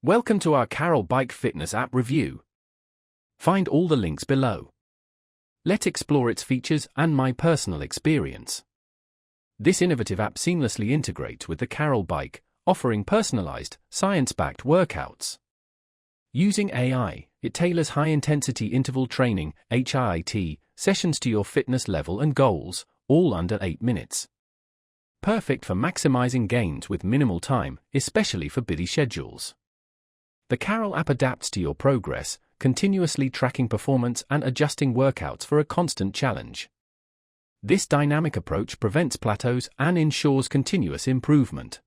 Welcome to our Carol Bike Fitness app review. Find all the links below. Let's explore its features and my personal experience. This innovative app seamlessly integrates with the Carol Bike, offering personalized, science-backed workouts. Using AI, it tailors high-intensity interval training (HIIT) sessions to your fitness level and goals, all under 8 minutes. Perfect for maximizing gains with minimal time, especially for busy schedules. The Carol app adapts to your progress, continuously tracking performance and adjusting workouts for a constant challenge. This dynamic approach prevents plateaus and ensures continuous improvement.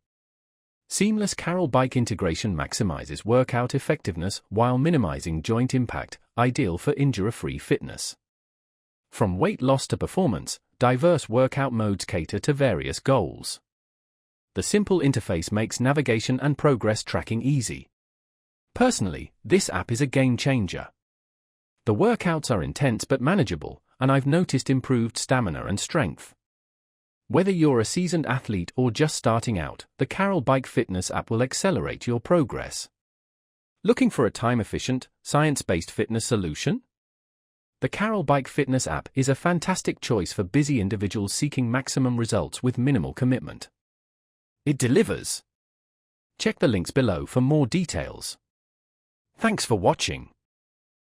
Seamless Carol Bike integration maximizes workout effectiveness while minimizing joint impact, ideal for injury-free fitness. From weight loss to performance, diverse workout modes cater to various goals. The simple interface makes navigation and progress tracking easy. Personally, this app is a game changer. The workouts are intense but manageable, and I've noticed improved stamina and strength. Whether you're a seasoned athlete or just starting out, the Carol Bike Fitness app will accelerate your progress. Looking for a time-efficient, science-based fitness solution? The Carol Bike Fitness app is a fantastic choice for busy individuals seeking maximum results with minimal commitment. It delivers. Check the links below for more details. Thanks for watching.